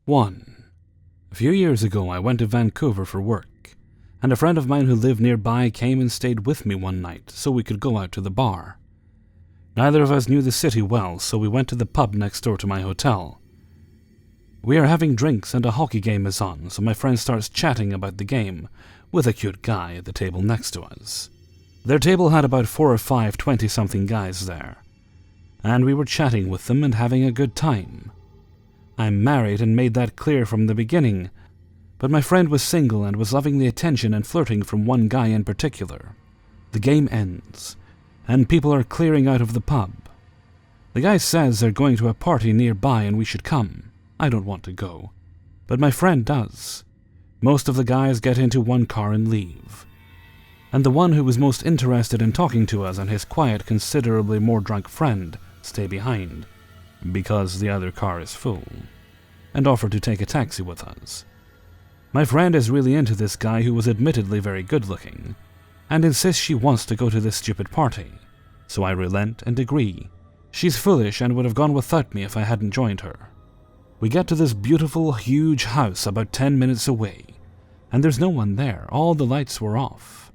1. A few years ago I went to Vancouver for work, and a friend of mine who lived nearby came and stayed with me one night so we could go out to the bar. Neither of us knew the city well, so we went to the pub next door to my hotel. We are having drinks and a hockey game is on, so my friend starts chatting about the game with a cute guy at the table next to us. Their table had about 4 or 5 20-something guys there, and we were chatting with them and having a good time. I'm married and made that clear from the beginning, but my friend was single and was loving the attention and flirting from one guy in particular. The game ends, and people are clearing out of the pub. The guy says they're going to a party nearby and we should come. I don't want to go, but my friend does. Most of the guys get into one car and leave, and the one who was most interested in talking to us and his quiet, considerably more drunk friend stay behind, because the other car is full, and offer to take a taxi with us. My friend is really into this guy who was admittedly very good-looking, and insists she wants to go to this stupid party, so I relent and agree. She's foolish and would have gone without me if I hadn't joined her. We get to this beautiful, huge house about 10 minutes away, and there's no one there. All the lights were off.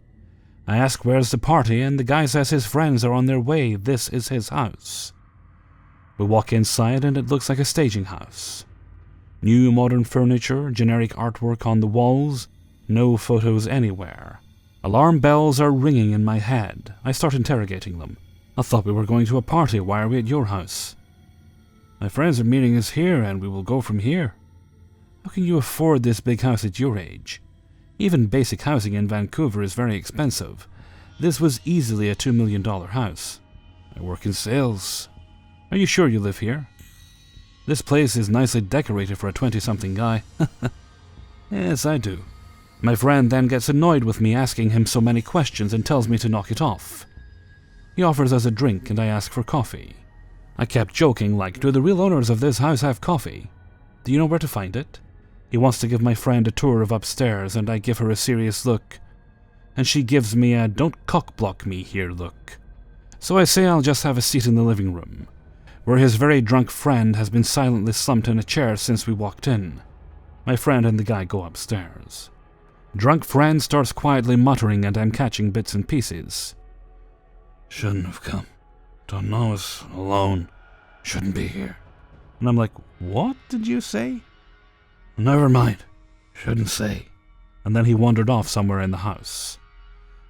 I ask where's the party, and the guy says his friends are on their way. This is his house. We walk inside and it looks like a staging house. New modern furniture, generic artwork on the walls, no photos anywhere. Alarm bells are ringing in my head. I start interrogating them. I thought we were going to a party. Why are we at your house? My friends are meeting us here and we will go from here. How can you afford this big house at your age? Even basic housing in Vancouver is very expensive. This was easily a $2 million house. I work in sales. Are you sure you live here? This place is nicely decorated for a 20-something guy. Yes, I do. My friend then gets annoyed with me asking him so many questions and tells me to knock it off. He offers us a drink and I ask for coffee. I kept joking like, do the real owners of this house have coffee? Do you know where to find it? He wants to give my friend a tour of upstairs and I give her a serious look. And she gives me a don't cock-block me here look. So I say I'll just have a seat in the living room, where his very drunk friend has been silently slumped in a chair since we walked in. My friend and the guy go upstairs. Drunk friend starts quietly muttering and I'm catching bits and pieces. Shouldn't have come. Don't know us. Alone. Shouldn't be here. And I'm like, what did you say? Never mind. Shouldn't say. And then he wandered off somewhere in the house.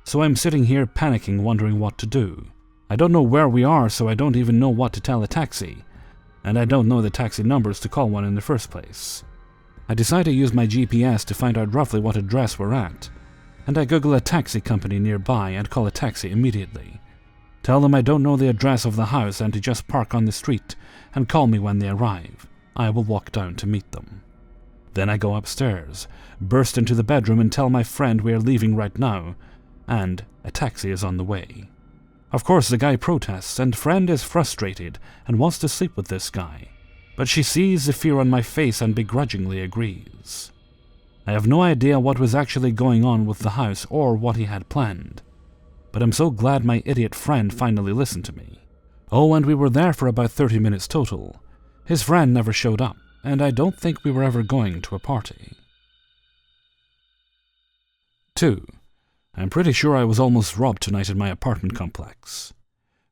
So I'm sitting here panicking, wondering what to do. I don't know where we are, so I don't even know what to tell a taxi, and I don't know the taxi numbers to call one in the first place. I decide to use my GPS to find out roughly what address we're at, and I Google a taxi company nearby and call a taxi immediately. Tell them I don't know the address of the house and to just park on the street and call me when they arrive. I will walk down to meet them. Then I go upstairs, burst into the bedroom and tell my friend we are leaving right now, and a taxi is on the way. Of course, the guy protests, and friend is frustrated and wants to sleep with this guy, but she sees the fear on my face and begrudgingly agrees. I have no idea what was actually going on with the house or what he had planned, but I'm so glad my idiot friend finally listened to me. Oh, and we were there for about 30 minutes total. His friend never showed up, and I don't think we were ever going to a party. 2. I'm pretty sure I was almost robbed tonight in my apartment complex.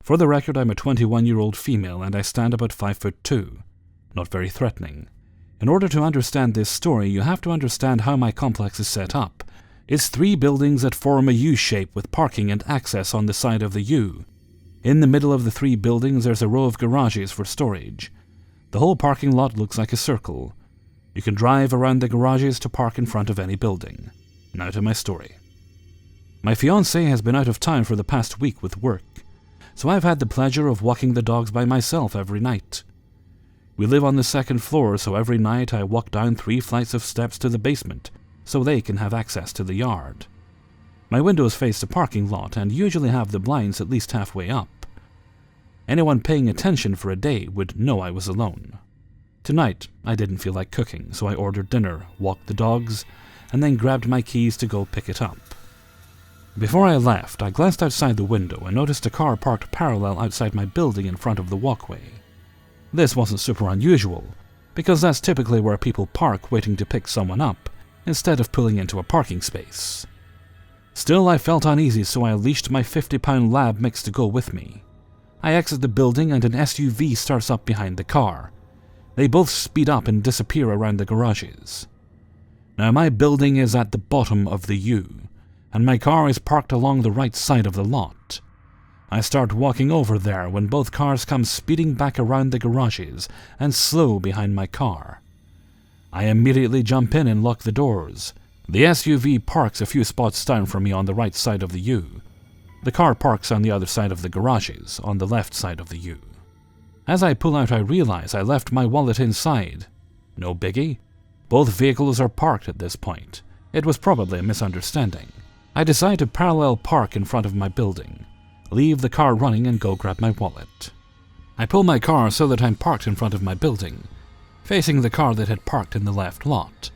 For the record, I'm a 21-year-old female and I stand about 5'2", not very threatening. In order to understand this story, you have to understand how my complex is set up. It's 3 buildings that form a U shape with parking and access on the side of the U. In the middle of the 3 buildings, there's a row of garages for storage. The whole parking lot looks like a circle. You can drive around the garages to park in front of any building. Now to my story. My fiancée has been out of town for the past week with work, so I've had the pleasure of walking the dogs by myself every night. We live on the 2nd floor, so every night I walk down 3 flights of steps to the basement so they can have access to the yard. My windows face the parking lot and usually have the blinds at least halfway up. Anyone paying attention for a day would know I was alone. Tonight, I didn't feel like cooking, so I ordered dinner, walked the dogs, and then grabbed my keys to go pick it up. Before I left, I glanced outside the window and noticed a car parked parallel outside my building in front of the walkway. This wasn't super unusual, because that's typically where people park waiting to pick someone up, instead of pulling into a parking space. Still, I felt uneasy, so I unleashed my 50-pound lab mix to go with me. I exit the building and an SUV starts up behind the car. They both speed up and disappear around the garages. Now, my building is at the bottom of the U, and my car is parked along the right side of the lot. I start walking over there when both cars come speeding back around the garages and slow behind my car. I immediately jump in and lock the doors. The SUV parks a few spots down from me on the right side of the U. The car parks on the other side of the garages, on the left side of the U. As I pull out, I realize I left my wallet inside. No biggie. Both vehicles are parked at this point. It was probably a misunderstanding. I decide to parallel park in front of my building, leave the car running and go grab my wallet. I pull my car so that I'm parked in front of my building, facing the car that had parked in the left lot.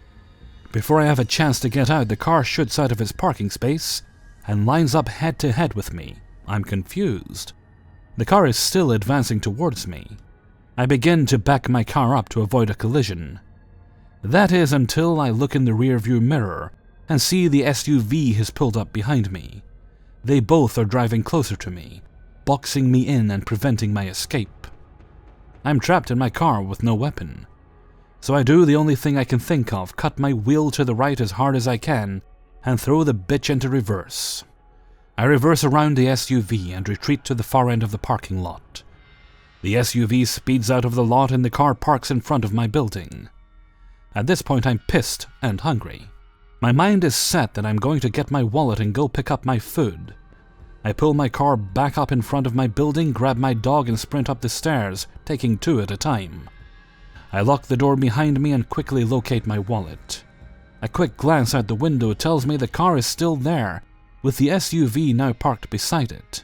Before I have a chance to get out, the car shoots out of its parking space and lines up head-to-head with me. I'm confused. The car is still advancing towards me. I begin to back my car up to avoid a collision. That is until I look in the rearview mirror and see the SUV has pulled up behind me. They both are driving closer to me, boxing me in and preventing my escape. I'm trapped in my car with no weapon. So I do the only thing I can think of, cut my wheel to the right as hard as I can, and throw the bitch into reverse. I reverse around the SUV and retreat to the far end of the parking lot. The SUV speeds out of the lot and the car parks in front of my building. At this point I'm pissed and hungry. My mind is set that I'm going to get my wallet and go pick up my food. I pull my car back up in front of my building, grab my dog and sprint up the stairs, taking two at a time. I lock the door behind me and quickly locate my wallet. A quick glance out the window tells me the car is still there, with the SUV now parked beside it.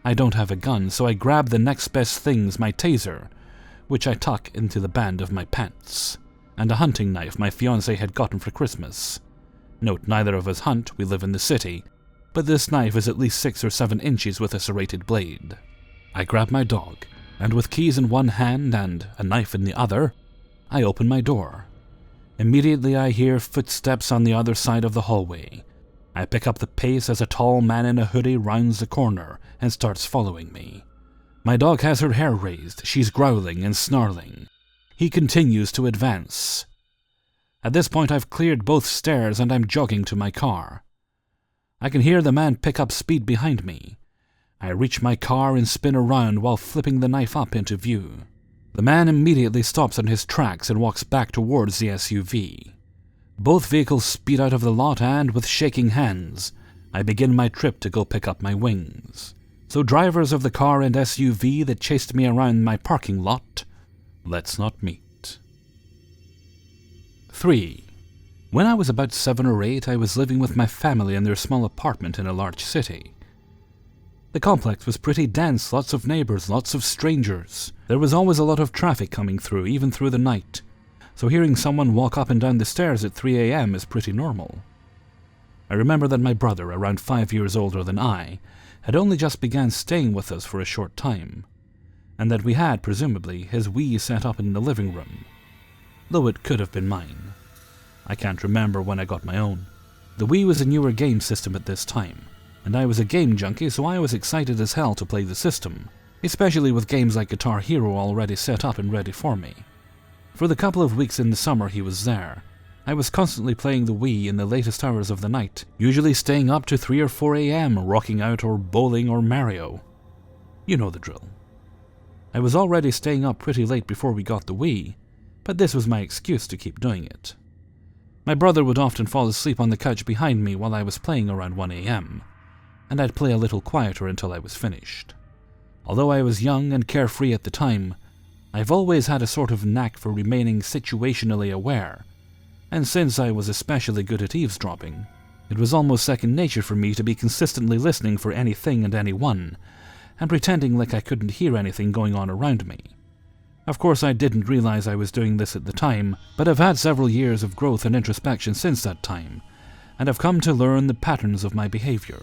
I don't have a gun, so I grab the next best things, my taser, which I tuck into the band of my pants, and a hunting knife my fiancée had gotten for Christmas. Note, neither of us hunt, we live in the city, but this knife is at least 6 or 7 inches with a serrated blade. I grab my dog, and with keys in one hand and a knife in the other, I open my door. Immediately I hear footsteps on the other side of the hallway. I pick up the pace as a tall man in a hoodie rounds the corner and starts following me. My dog has her hair raised, she's growling and snarling. He continues to advance. At this point I've cleared both stairs and I'm jogging to my car. I can hear the man pick up speed behind me. I reach my car and spin around while flipping the knife up into view. The man immediately stops on his tracks and walks back towards the SUV. Both vehicles speed out of the lot and, with shaking hands, I begin my trip to go pick up my wings. So drivers of the car and SUV that chased me around my parking lot, let's not meet. 3. When I was about 7 or 8, I was living with my family in their small apartment in a large city. The complex was pretty dense, lots of neighbors, lots of strangers. There was always a lot of traffic coming through, even through the night, so hearing someone walk up and down the stairs at 3 a.m. is pretty normal. I remember that my brother, around 5 years older than I, had only just began staying with us for a short time, and that we had, presumably, his Wii set up in the living room, though it could have been mine. I can't remember when I got my own. The Wii was a newer game system at this time, and I was a game junkie, so I was excited as hell to play the system, especially with games like Guitar Hero already set up and ready for me. For the couple of weeks in the summer he was there, I was constantly playing the Wii in the latest hours of the night, usually staying up to 3 or 4 a.m. rocking out or bowling or Mario. You know the drill. I was already staying up pretty late before we got the Wii, but this was my excuse to keep doing it. My brother would often fall asleep on the couch behind me while I was playing around 1 a.m., and I'd play a little quieter until I was finished. Although I was young and carefree at the time, I've always had a sort of knack for remaining situationally aware, and since I was especially good at eavesdropping, it was almost second nature for me to be consistently listening for anything and anyone, and pretending like I couldn't hear anything going on around me. Of course, I didn't realize I was doing this at the time, but I've had several years of growth and introspection since that time, and I've come to learn the patterns of my behavior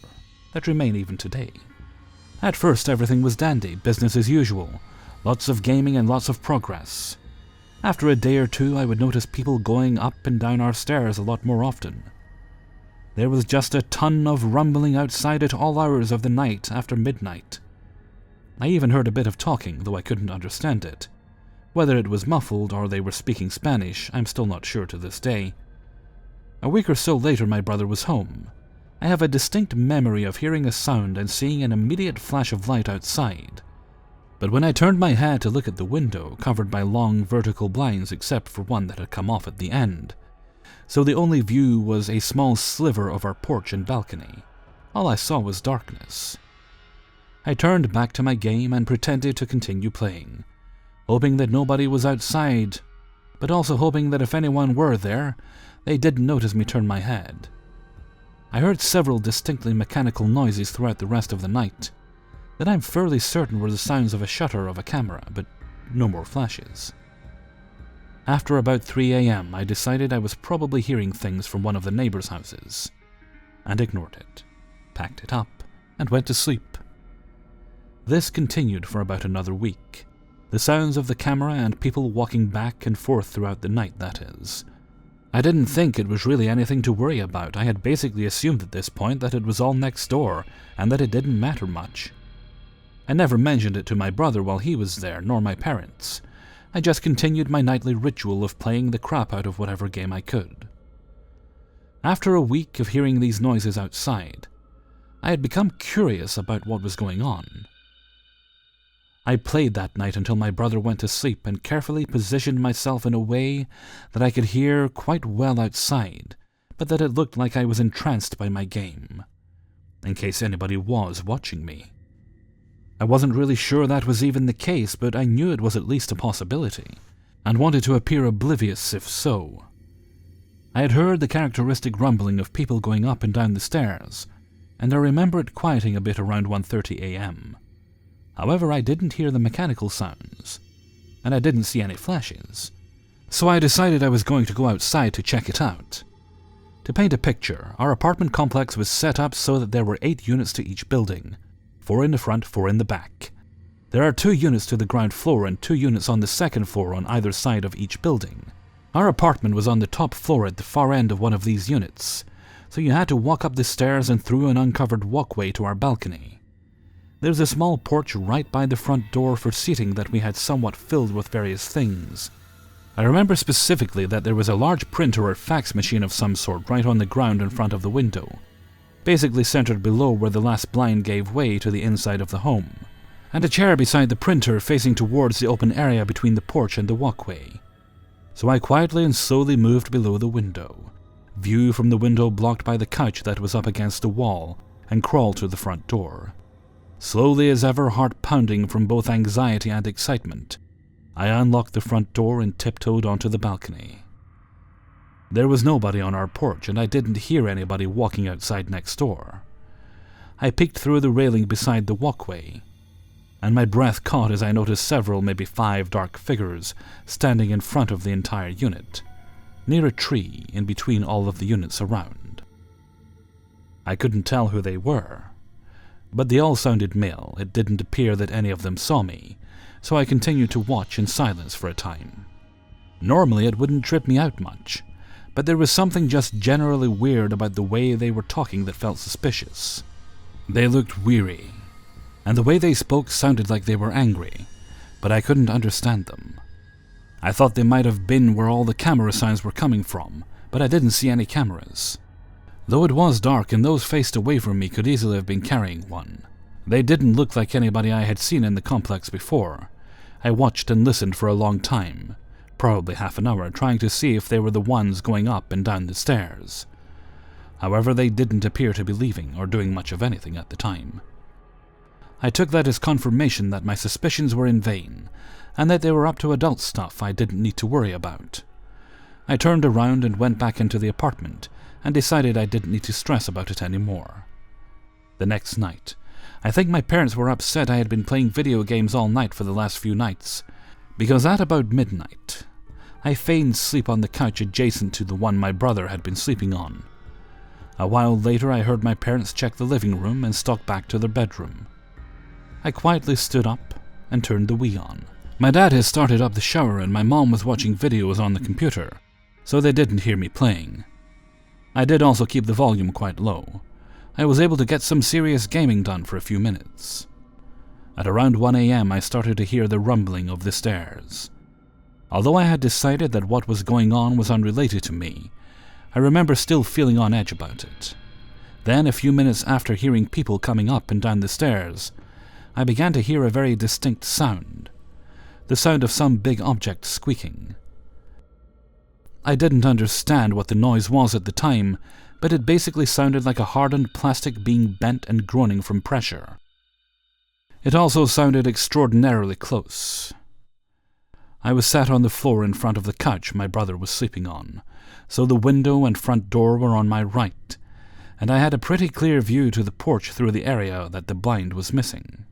that remain even today. At first, everything was dandy, business as usual, lots of gaming and lots of progress. After a day or two, I would notice people going up and down our stairs a lot more often. There was just a ton of rumbling outside at all hours of the night after midnight. I even heard a bit of talking, though I couldn't understand it. Whether it was muffled or they were speaking Spanish, I'm still not sure to this day. A week or so later, my brother was home. I have a distinct memory of hearing a sound and seeing an immediate flash of light outside. But when I turned my head to look at the window, covered by long vertical blinds except for one that had come off at the end, so the only view was a small sliver of our porch and balcony. All I saw was darkness. I turned back to my game and pretended to continue playing, hoping that nobody was outside, but also hoping that if anyone were there, they didn't notice me turn my head. I heard several distinctly mechanical noises throughout the rest of the night that I'm fairly certain were the sounds of a shutter of a camera, but no more flashes. After about 3 a.m., I decided I was probably hearing things from one of the neighbors' houses, and ignored it, packed it up, and went to sleep. This continued for about another week. The sounds of the camera and people walking back and forth throughout the night, that is. I didn't think it was really anything to worry about. I had basically assumed at this point that it was all next door, and that it didn't matter much. I never mentioned it to my brother while he was there, nor my parents. I just continued my nightly ritual of playing the crap out of whatever game I could. After a week of hearing these noises outside, I had become curious about what was going on. I played that night until my brother went to sleep and carefully positioned myself in a way that I could hear quite well outside, but that it looked like I was entranced by my game, in case anybody was watching me. I wasn't really sure that was even the case, but I knew it was at least a possibility, and wanted to appear oblivious if so. I had heard the characteristic rumbling of people going up and down the stairs, and I remember it quieting a bit around 1:30 a.m. However, I didn't hear the mechanical sounds, and I didn't see any flashes, so I decided I was going to go outside to check it out. To paint a picture, our apartment complex was set up so that there were 8 units to each building, 4 in the front, 4 in the back. There are 2 units to the ground floor and 2 units on the second floor on either side of each building. Our apartment was on the top floor at the far end of one of these units, so you had to walk up the stairs and through an uncovered walkway to our balcony. There's a small porch right by the front door for seating that we had somewhat filled with various things. I remember specifically that there was a large printer or fax machine of some sort right on the ground in front of the window, basically centered below where the last blind gave way to the inside of the home, and a chair beside the printer facing towards the open area between the porch and the walkway. So I quietly and slowly moved below the window, view from the window blocked by the couch that was up against the wall, and crawled to the front door. Slowly as ever, heart pounding from both anxiety and excitement, I unlocked the front door and tiptoed onto the balcony. There was nobody on our porch, and I didn't hear anybody walking outside next door. I peeked through the railing beside the walkway, and my breath caught as I noticed several, maybe 5 dark figures standing in front of the entire unit, near a tree in between all of the units around. I couldn't tell who they were, but they all sounded male. It didn't appear that any of them saw me, so I continued to watch in silence for a time. Normally it wouldn't trip me out much, but there was something just generally weird about the way they were talking that felt suspicious. They looked weary, and the way they spoke sounded like they were angry, but I couldn't understand them. I thought they might have been where all the camera sounds were coming from, but I didn't see any cameras. Though it was dark and those faced away from me could easily have been carrying one. They didn't look like anybody I had seen in the complex before. I watched and listened for a long time, probably half an hour, trying to see if they were the ones going up and down the stairs. However, they didn't appear to be leaving or doing much of anything at the time. I took that as confirmation that my suspicions were in vain, and that they were up to adult stuff I didn't need to worry about. I turned around and went back into the apartment, and decided I didn't need to stress about it anymore. The next night, I think my parents were upset I had been playing video games all night for the last few nights, because at about midnight, I feigned sleep on the couch adjacent to the one my brother had been sleeping on. A while later, I heard my parents check the living room and stalk back to their bedroom. I quietly stood up and turned the Wii on. My dad had started up the shower and my mom was watching videos on the computer, so they didn't hear me playing. I did also keep the volume quite low. I was able to get some serious gaming done for a few minutes. At around 1 a.m. I started to hear the rumbling of the stairs. Although I had decided that what was going on was unrelated to me, I remember still feeling on edge about it. Then, a few minutes after hearing people coming up and down the stairs, I began to hear a very distinct sound. The sound of some big object squeaking. I didn't understand what the noise was at the time, but it basically sounded like a hardened plastic being bent and groaning from pressure. It also sounded extraordinarily close. I was sat on the floor in front of the couch my brother was sleeping on, so the window and front door were on my right, and I had a pretty clear view to the porch through the area that the blind was missing.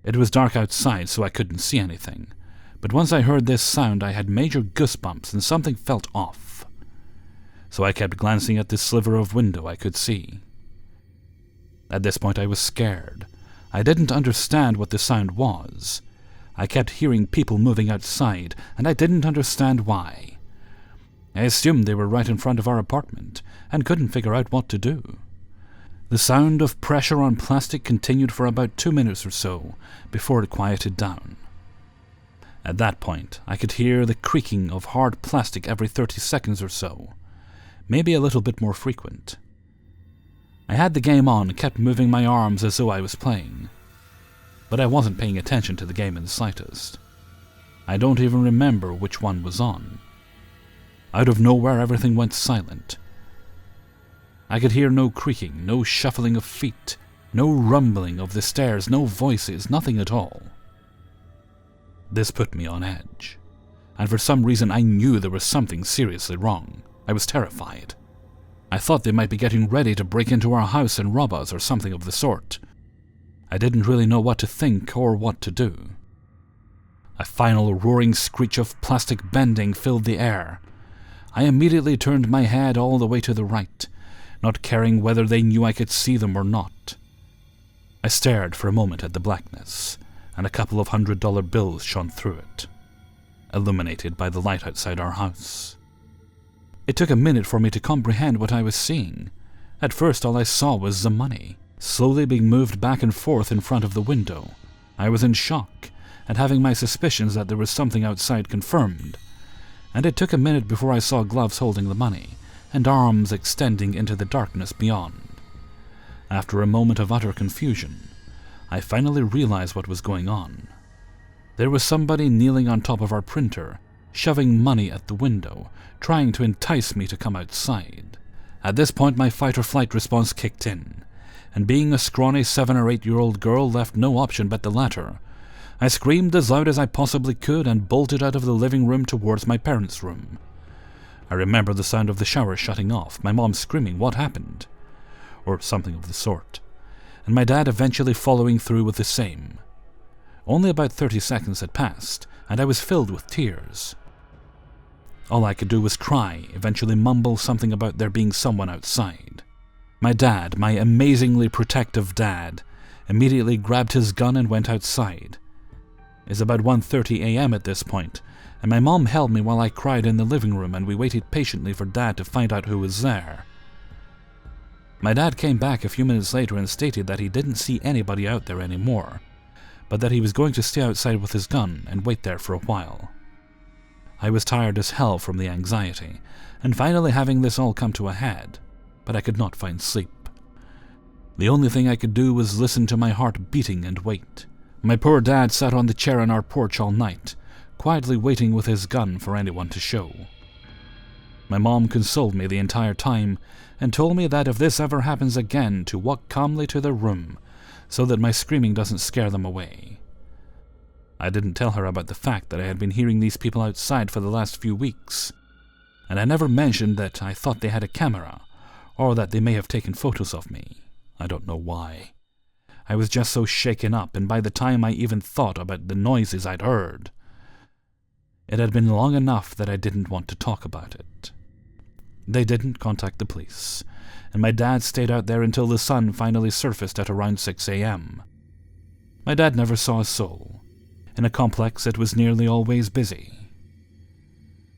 It was dark outside, so I couldn't see anything, but once I heard this sound I had major goosebumps and something felt off. So I kept glancing at this sliver of window I could see. At this point I was scared. I didn't understand what the sound was. I kept hearing people moving outside, and I didn't understand why. I assumed they were right in front of our apartment, and couldn't figure out what to do. The sound of pressure on plastic continued for about 2 minutes or so, before it quieted down. At that point, I could hear the creaking of hard plastic every 30 seconds or so, maybe a little bit more frequent. I had the game on and kept moving my arms as though I was playing, but I wasn't paying attention to the game in the slightest. I don't even remember which one was on. Out of nowhere, everything went silent. I could hear no creaking, no shuffling of feet, no rumbling of the stairs, no voices, nothing at all. This put me on edge, and for some reason I knew there was something seriously wrong. I was terrified. I thought they might be getting ready to break into our house and rob us or something of the sort. I didn't really know what to think or what to do. A final roaring screech of plastic bending filled the air. I immediately turned my head all the way to the right, not caring whether they knew I could see them or not. I stared for a moment at the blackness, and a couple of $100 bills shone through it, illuminated by the light outside our house. It took a minute for me to comprehend what I was seeing. At first all I saw was the money, slowly being moved back and forth in front of the window. I was in shock, and having my suspicions that there was something outside confirmed, and it took a minute before I saw gloves holding the money, and arms extending into the darkness beyond. After a moment of utter confusion, I finally realized what was going on. There was somebody kneeling on top of our printer, shoving money at the window, trying to entice me to come outside. At this point my fight-or-flight response kicked in, and being a scrawny 7 or 8-year-old girl left no option but the latter. I screamed as loud as I possibly could and bolted out of the living room towards my parents' room. I remember the sound of the shower shutting off, my mom screaming, "What happened?" or something of the sort, and my dad eventually following through with the same. Only about 30 seconds had passed, and I was filled with tears. All I could do was cry, eventually mumble something about there being someone outside. My dad, my amazingly protective dad, immediately grabbed his gun and went outside. It's about 1:30 a.m. at this point, and my mom held me while I cried in the living room, and we waited patiently for Dad to find out who was there. My dad came back a few minutes later and stated that he didn't see anybody out there anymore, but that he was going to stay outside with his gun and wait there for a while. I was tired as hell from the anxiety, and finally having this all come to a head, but I could not find sleep. The only thing I could do was listen to my heart beating and wait. My poor dad sat on the chair on our porch all night, quietly waiting with his gun for anyone to show. My mom consoled me the entire time and told me that if this ever happens again, to walk calmly to their room so that my screaming doesn't scare them away. I didn't tell her about the fact that I had been hearing these people outside for the last few weeks, and I never mentioned that I thought they had a camera, or that they may have taken photos of me. I don't know why. I was just so shaken up, and by the time I even thought about the noises I'd heard, it had been long enough that I didn't want to talk about it. They didn't contact the police, and my dad stayed out there until the sun finally surfaced at around 6 a.m. My dad never saw a soul, In a complex that was nearly always busy.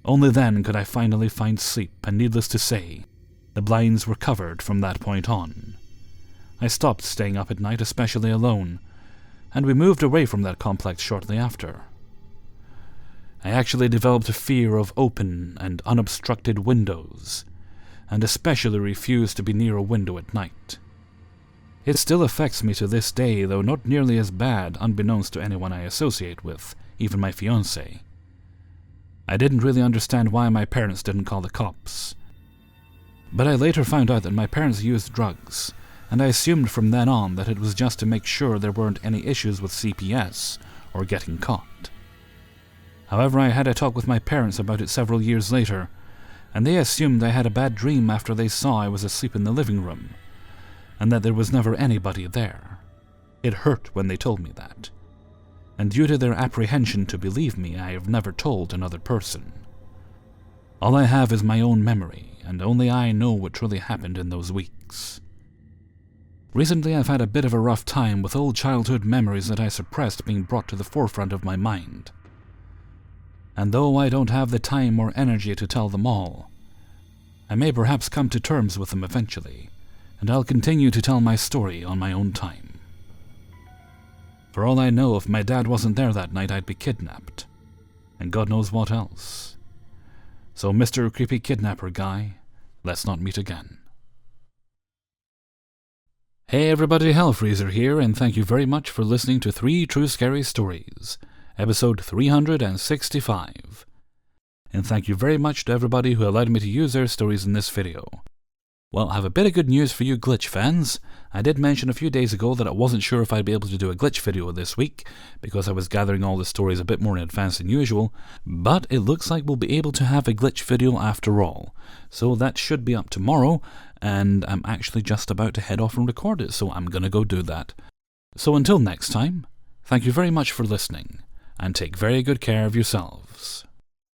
Only then could I finally find sleep, and needless to say, the blinds were covered from that point on. I stopped staying up at night, especially alone, and we moved away from that complex shortly after. I actually developed a fear of open and unobstructed windows, and especially refused to be near a window at night. It still affects me to this day, though not nearly as bad, unbeknownst to anyone I associate with, even my fiancée. I didn't really understand why my parents didn't call the cops. But I later found out that my parents used drugs, and I assumed from then on that it was just to make sure there weren't any issues with CPS or getting caught. However, I had a talk with my parents about it several years later, and they assumed I had a bad dream after they saw I was asleep in the living room, and that there was never anybody there. It hurt when they told me that, and due to their apprehension to believe me, I have never told another person. All I have is my own memory, and only I know what truly happened in those weeks. Recently I've had a bit of a rough time with old childhood memories that I suppressed being brought to the forefront of my mind. And though I don't have the time or energy to tell them all, I may perhaps come to terms with them eventually, and I'll continue to tell my story on my own time. For all I know, if my dad wasn't there that night, I'd be kidnapped, and God knows what else. So, Mr. Creepy Kidnapper Guy, let's not meet again. Hey everybody, Hellfreezer here, and thank you very much for listening to 3 True Scary Stories, episode 365. And thank you very much to everybody who allowed me to use their stories in this video. Well, I have a bit of good news for you glitch fans. I did mention a few days ago that I wasn't sure if I'd be able to do a glitch video this week, because I was gathering all the stories a bit more in advance than usual, but it looks like we'll be able to have a glitch video after all. So that should be up tomorrow, and I'm actually just about to head off and record it, so I'm gonna go do that. So until next time, thank you very much for listening, and take very good care of yourselves.